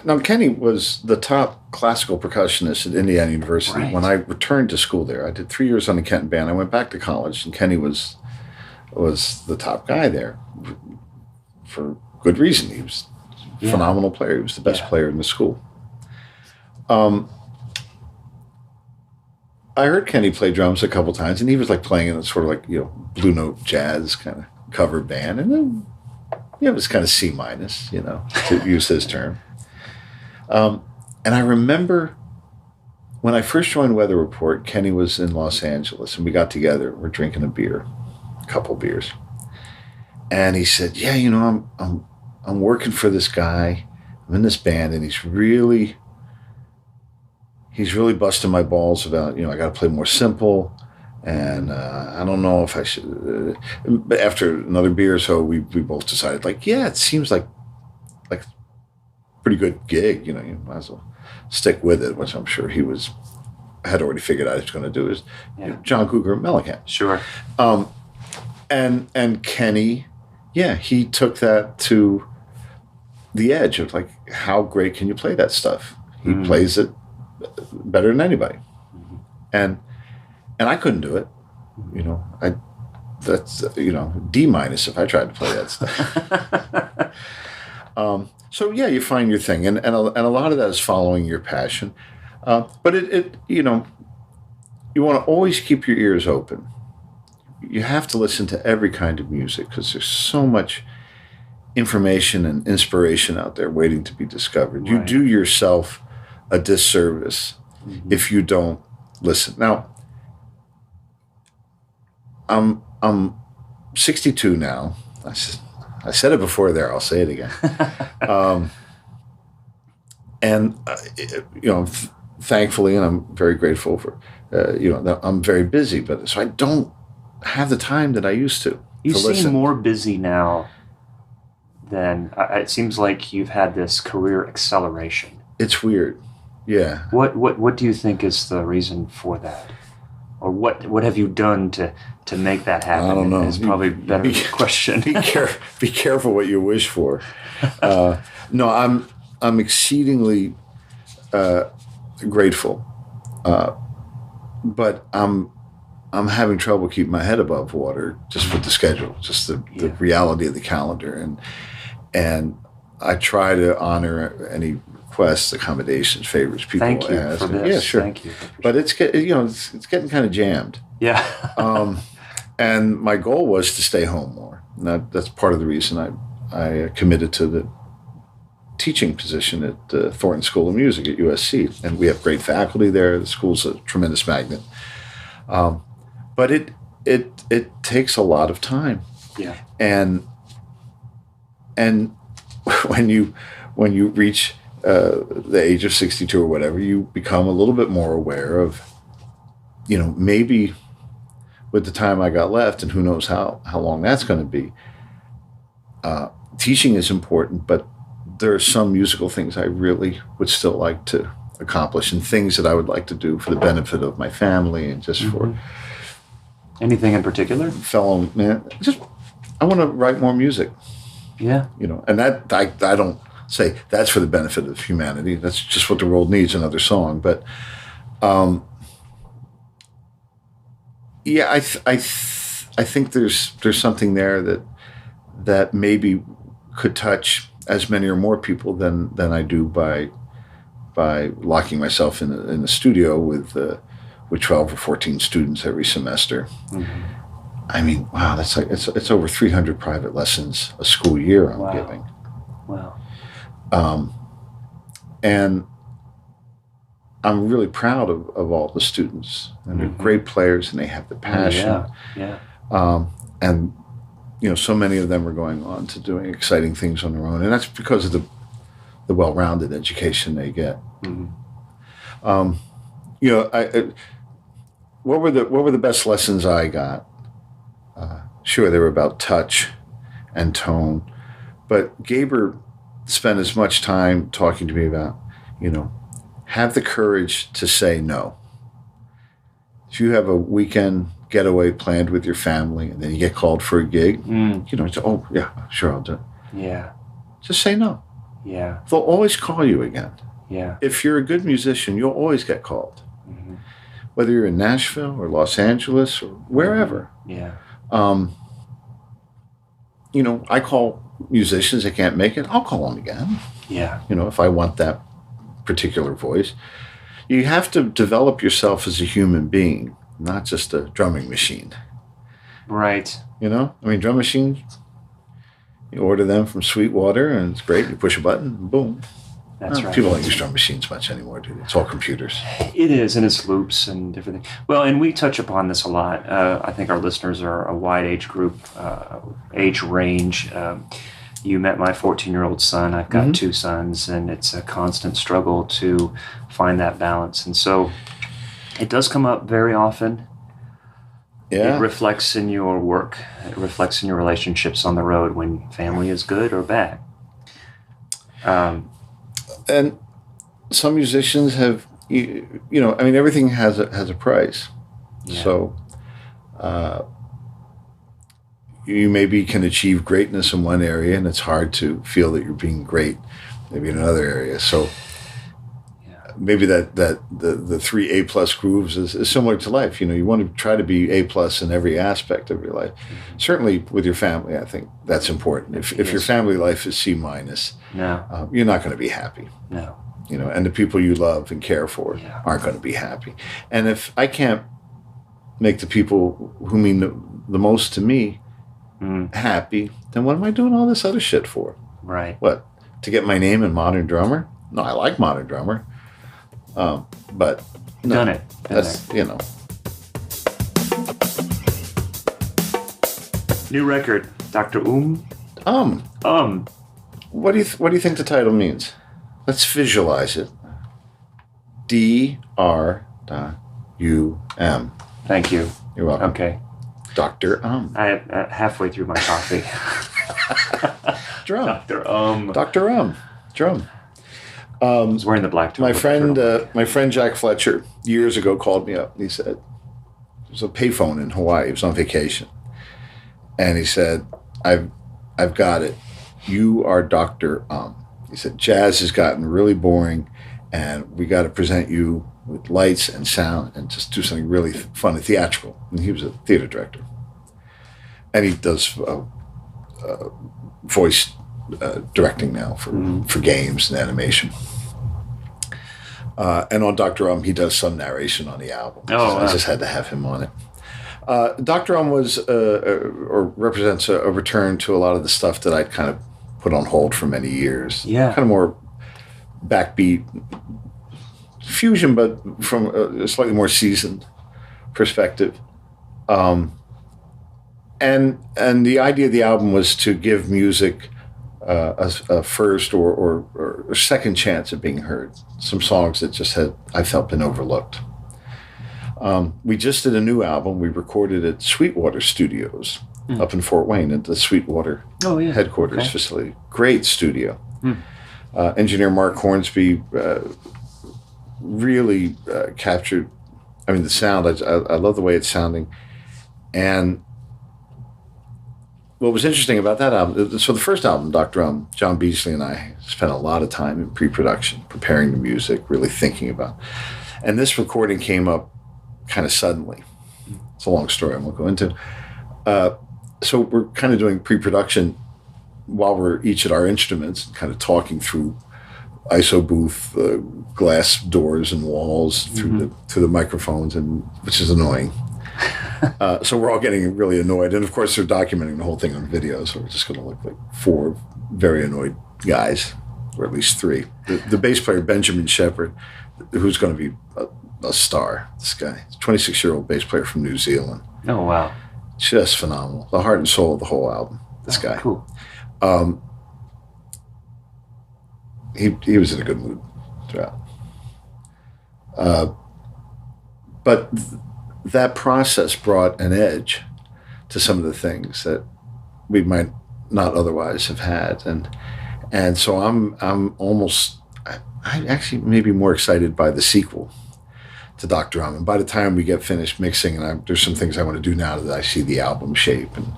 Now, Kenny was the top classical percussionist at Indiana University. Right. When I returned to school there, I did 3 years on the Kenton band. I went back to college, and Kenny was the top guy there for good reason. He was a phenomenal player. He was the best player in the school. I heard Kenny play drums a couple times, and he was like playing in a sort of like, blue note jazz kind of cover band. And then, it was kind of C-, to use his term. And I remember when I first joined Weather Report, Kenny was in Los Angeles, and we got together. We're drinking a couple beers. And he said, I'm working for this guy. I'm in this band, and he's really busting my balls about, I got to play more simple, and I don't know if I should. But after another beer or so, we both decided, it seems like a pretty good gig. You might as well stick with it, which I'm sure he had already figured out he was going to do. Is John Cougar Mellencamp. Sure. And Kenny, he took that to the edge of how great can you play that stuff? He plays it better than anybody. And I couldn't do it. That's D- if I tried to play that stuff. So you find your thing, and a lot of that is following your passion. But you want to always keep your ears open. You have to listen to every kind of music because there's so much information and inspiration out there waiting to be discovered. Right. You do yourself a disservice if you don't listen. Now, I'm 62 now. I said it before there. I'll say it again. Thankfully, and I'm very grateful for, that I'm very busy, but so I don't have the time that I used to. You seem listen. more busy now than it seems like you've had this career acceleration. It's weird. Yeah. What do you think is the reason for that? Or what have you done to make that happen? I don't know. It's probably a better question. Be careful what you wish for. No, I'm exceedingly grateful, but I'm having trouble keeping my head above water just with the schedule, just the reality of the calendar, and I try to honor any requests, accommodations, favors people ask. Thank you for this. Yeah, sure. Thank you. But it's getting kind of jammed. Yeah. And my goal was to stay home more. And that's part of the reason I committed to the teaching position at the Thornton School of Music at USC. And we have great faculty there. The school's a tremendous magnet. But it takes a lot of time. Yeah. And when you reach the age of 62 or whatever, you become a little bit more aware of, maybe with the time I got left, and who knows how long that's going to be, teaching is important, but there are some musical things I really would still like to accomplish, and things that I would like to do for the benefit of my family and just for... Anything in particular? Fellow man, I want to write more music. Yeah. And that I don't say that's for the benefit of humanity. That's just what the world needs, another song. But I think there's something there that maybe could touch as many or more people than I do by locking myself in the studio with 12 or 14 students every semester. Mm-hmm. I mean, wow, that's like it's over 300 private lessons a school year I'm giving. Wow. And I'm really proud of all the students, and they're great players, and they have the passion. Oh, yeah. And so many of them are going on to doing exciting things on their own, and that's because of the well-rounded education they get. Mm-hmm. What were the best lessons I got? Sure, they were about touch and tone, but Gaber spent as much time talking to me about, have the courage to say no. If you have a weekend getaway planned with your family and then you get called for a gig, say, oh, yeah, sure, I'll do it. Yeah. Just say no. Yeah. They'll always call you again. Yeah. If you're a good musician, you'll always get called. Mm-hmm. Whether you're in Nashville or Los Angeles or wherever. Yeah. I call musicians that can't make it, I'll call them again. Yeah. If I want that particular voice. You have to develop yourself as a human being, not just a drumming machine. Right. Drum machines, you order them from Sweetwater and it's great. You push a button and boom. That's right. People don't use drum machines much anymore, do they? It's all computers. It is, and it's loops and different things. Well, and we touch upon this a lot. I think our listeners are a wide age group, age range. You met my 14-year-old son. I've got two sons, and it's a constant struggle to find that balance. And so it does come up very often. Yeah. It reflects in your work. It reflects in your relationships on the road when family is good or bad. And some musicians have, everything has a price. Yeah. So you maybe can achieve greatness in one area, and it's hard to feel that you're being great maybe in another area. So maybe that the 3 A+ grooves is similar to life. You want to try to be A+ in every aspect of your life. Mm-hmm. Certainly with your family, I think that's important. If your family life is C-, no. You're not going to be happy. No. And the people you love and care for aren't going to be happy. And if I can't make the people who mean the most to me happy, then what am I doing all this other shit for? Right. What? To get my name in Modern Drummer? No, I like Modern Drummer. But no, done it. That's New record, Dr. What do you think the title means? Let's visualize it. Dr. Thank you. You're welcome. Okay. Dr. I halfway through my coffee. Drum. Dr. Drum. I was wearing the black. My friend Jack Fletcher years ago called me up. He said, there's a payphone in Hawaii. He was on vacation. And he said, I've got it. You are Dr. He said, jazz has gotten really boring, and we got to present you with lights and sound and just do something really fun and theatrical. And he was a theater director. And he does voice directing now for games and animation. And on Dr. he does some narration on the album. I just had to have him on it. Dr. was or represents a return to a lot of the stuff that I'd kind of put on hold for many years. Yeah. Kind of more backbeat fusion, but from a slightly more seasoned perspective. And the idea of the album was to give music a first or second chance at being heard. Some songs that just I felt been overlooked. We just did a new album. We recorded at Sweetwater Studios up in Fort Wayne at the Sweetwater headquarters facility. Great studio. Engineer Mark Hornsby really captured, the sound. I love the way it's sounding. And what was interesting about that album, so the first album, Dr. John Beasley and I spent a lot of time in pre-production, preparing the music, really thinking about. And this recording came up kind of suddenly. It's a long story I won't go into. So we're kind of doing pre-production while we're each at our instruments, kind of talking through ISO booth, glass doors and walls through the microphones, and which is annoying. So we're all getting really annoyed, and of course they're documenting the whole thing on video. So we're just going to look like 4 very annoyed guys, or at least 3. The bass player Benjamin Shepherd, who's going to be a star. This guy, 26-year-old bass player from New Zealand. Oh wow, just phenomenal. The heart and soul of the whole album. This guy. Cool. He was in a good mood throughout. But that process brought an edge to some of the things that we might not otherwise have had, and so I'm almost I actually maybe more excited by the sequel to Dr. And by the time we get finished mixing, and there's some things I want to do now that I see the album shape, and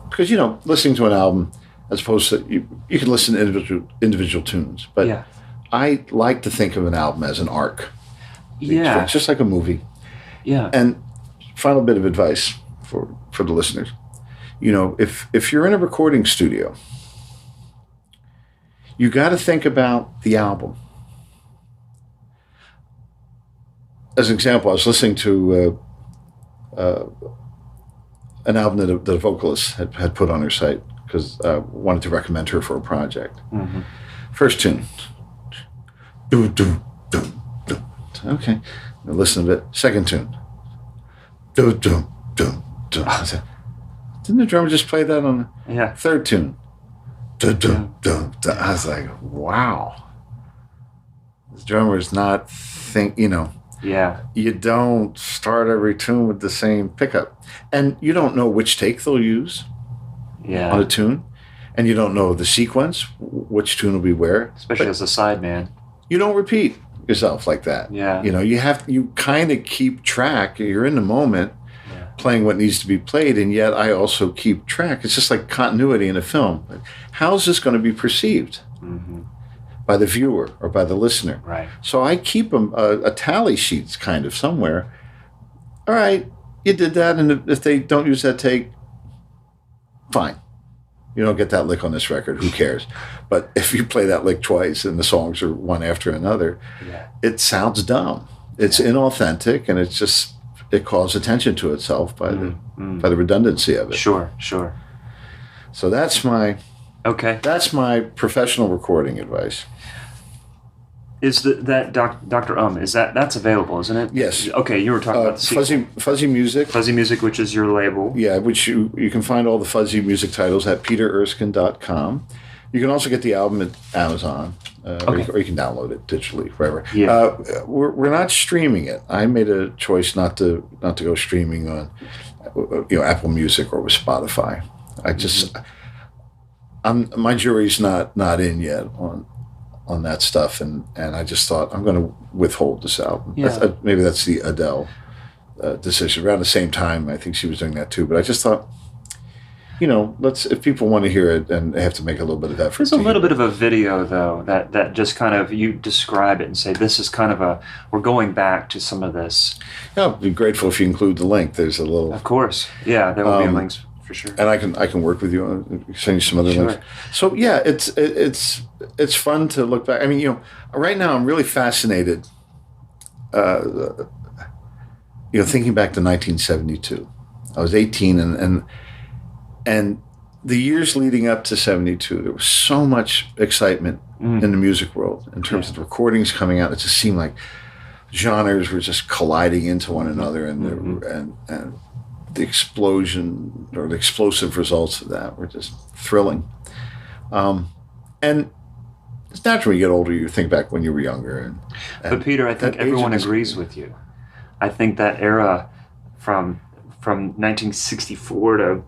because listening to an album, as opposed to you can listen to individual tunes, but I like to think of an album as an arc. Yeah, it's just like a movie. Yeah. And final bit of advice for the listeners, if you're in a recording studio, you got to think about the album. As an example, I was listening to an album that a vocalist had put on her site because I wanted to recommend her for a project. Mm-hmm. First tune. Do, do, do, do. Okay. Now listen a bit. Second tune. Do, do, do, do. I said, didn't the drummer just play that on the third tune? Do, do, do, do. I was like, wow. This drummer's not Yeah. You don't start every tune with the same pickup. And you don't know which take they'll use on a tune. And you don't know the sequence, which tune will be where. Especially as a sideman. You don't repeat yourself like that. Yeah. You kind of keep track. You're in the moment playing what needs to be played, and yet I also keep track. It's just like continuity in a film. How's this going to be perceived? Mm-hmm. By the viewer or by the listener. Right. So I keep a tally sheet kind of somewhere. All right, you did that, and if they don't use that take, fine. You don't get that lick on this record, who cares? But if you play that lick twice and the songs are one after another, it sounds dumb. It's inauthentic, and it calls attention to itself by the redundancy of it. Sure. So that's my professional recording advice. Is that Dr. Is that's available, isn't it? Yes. Okay, you were talking about the Fuzzy Music. Fuzzy Music, which is your label. Yeah, which you can find all the Fuzzy Music titles at petererskine.com. You can also get the album at Amazon, or you can download it digitally, wherever. Yeah. We're not streaming it. I made a choice not to go streaming on Apple Music or with Spotify. I just my jury's not in yet on that stuff, and I just thought I'm going to withhold this album. Yeah. Maybe that's the Adele decision. Around the same time, I think she was doing that too. But I just thought, if people want to hear it, and they have to make a little bit of effort. There's a little bit of a video though that just kind of you describe it and say this is kind of we're going back to some of this. Yeah, I'd be grateful if you include the link. There's a little. Of course, yeah, there will be links. For sure. And I can work with you and send you some other links. So yeah, it's fun to look back. I mean, right now I'm really fascinated. Thinking back to 1972, I was 18, and the years leading up to 72, there was so much excitement in the music world in terms of the recordings coming out. It just seemed like genres were just colliding into one another, and the explosion or the explosive results of that were just thrilling. And it's natural when you get older, you think back when you were younger. But Peter, I think everyone agrees with you. I think that era from 1964 to,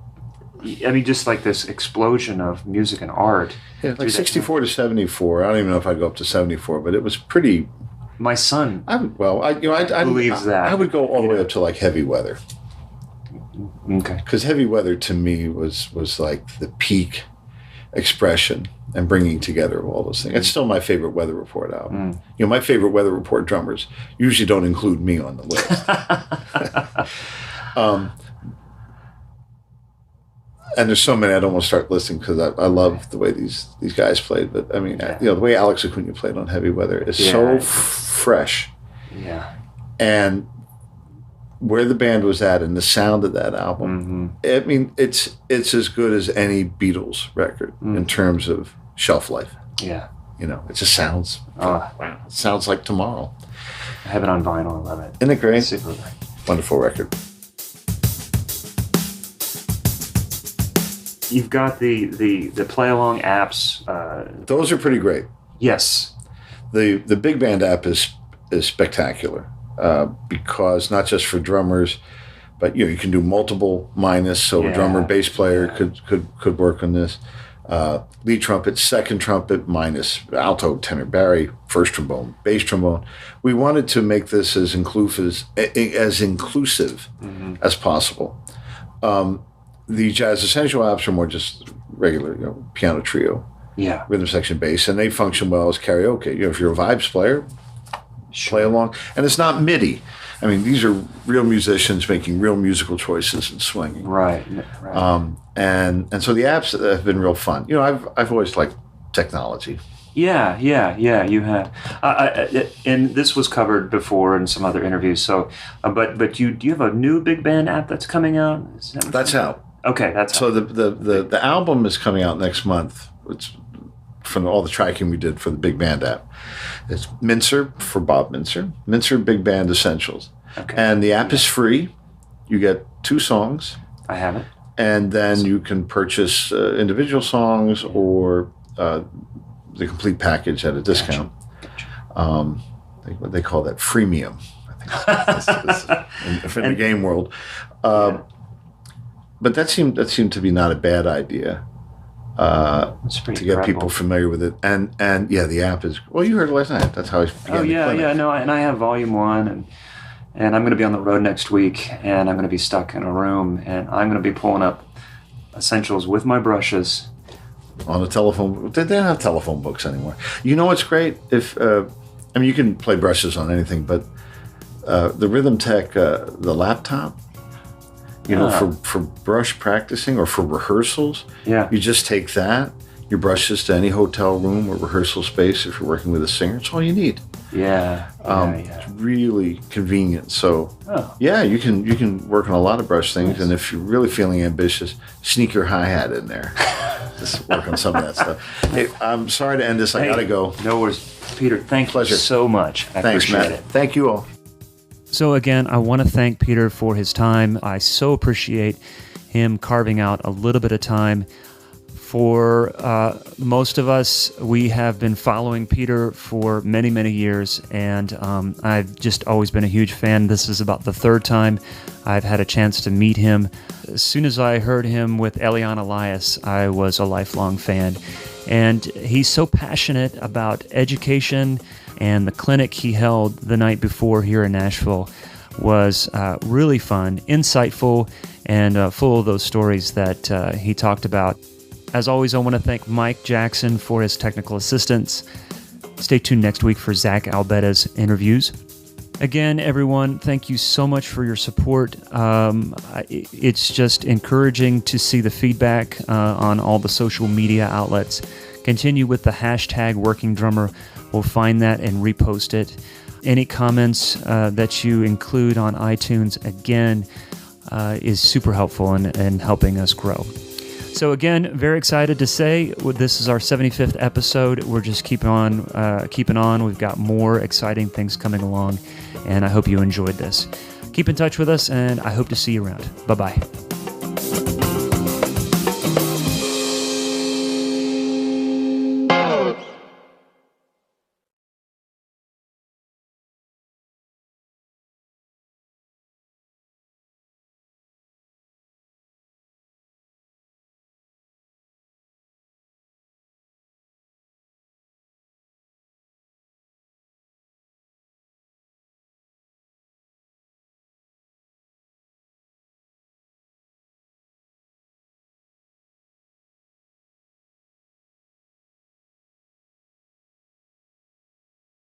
just like this explosion of music and art. Yeah, like 64 to 74. I don't even know if I'd go up to 74, but it was pretty. My son believes that. I would go all the way up to like Heavy Weather. Okay. Because Heavy Weather to me was like the peak expression and bringing together of all those things. It's still my favorite Weather Report album. My favorite Weather Report drummers usually don't include me on the list. and there's so many I don't want to start listing because I love the way these guys played. But I mean, the way Alex Acuna played on Heavy Weather is so fresh. Yeah. And where the band was at and the sound of that album, I mean, it's as good as any Beatles record in terms of shelf life. Yeah. It just sounds, wow, it sounds like tomorrow. I have it on vinyl. I love it. Isn't it great? Super great. Wonderful record. You've got the play-along apps. Those are pretty great. Yes. The Big Band app is spectacular because not just for drummers, but you can do multiple minus. So a drummer, bass player could work on this. Lead trumpet, second trumpet, minus, alto, tenor, bari, first trombone, bass trombone. We wanted to make this as inclusive as possible. The Jazz Essential apps are more just regular, piano trio, rhythm section, bass, and they function well as karaoke. If you're a vibes player, play along, and it's not MIDI. I mean, these are real musicians making real musical choices and swinging. Right. And so the apps have been real fun. I've always liked technology. Yeah, you have. And this was covered before in some other interviews. So, but do you have a new Big Band app that's coming out? That's out. Okay, that's so the album is coming out next month. It's from all the tracking we did for the Big Band app. It's Mintzer for Bob Mintzer. Mintzer Big Band Essentials. Okay. And the app is free. You get 2 songs. I have it. And then you can purchase individual songs or the complete package at a discount. Gotcha. What they call that freemium, I think, in the game world. But that seemed to be not a bad idea to get people familiar with it. And the app is, well, you heard it last night. That's how I began no, and I have volume 1 and I'm going to be on the road next week and I'm going to be stuck in a room and I'm going to be pulling up Essentials with my brushes. On a telephone. They don't have telephone books anymore. What's great? If you can play brushes on anything, but the Rhythm Tech, the laptop, for brush practicing or for rehearsals, you just take that, your brushes to any hotel room or rehearsal space if you're working with a singer. It's all you need. It's really convenient. So, you can work on a lot of brush things, and if you're really feeling ambitious, sneak your hi-hat in there. Just work on some of that stuff. Hey, I'm sorry to end this. I gotta go. No worries. Peter, thank you so much. Thanks, appreciate Matt. it. Thank you all. So again, I want to thank Peter for his time. I so appreciate him carving out a little bit of time. For most of us, we have been following Peter for many, many years, and I've just always been a huge fan. This is about the 3rd time I've had a chance to meet him. As soon as I heard him with Eliane Elias, I was a lifelong fan. And he's so passionate about education, and the clinic he held the night before here in Nashville was really fun, insightful, and full of those stories that he talked about. As always, I want to thank Mike Jackson for his technical assistance. Stay tuned next week for Zach Albeda's interviews. Again, everyone, thank you so much for your support. It's just encouraging to see the feedback on all the social media outlets. Continue with the hashtag Working Drummer. We'll find that and repost it. Any comments that you include on iTunes, again, is super helpful in helping us grow. So again, very excited to say this is our 75th episode. We're just keeping on. We've got more exciting things coming along, and I hope you enjoyed this. Keep in touch with us, and I hope to see you around. Bye-bye.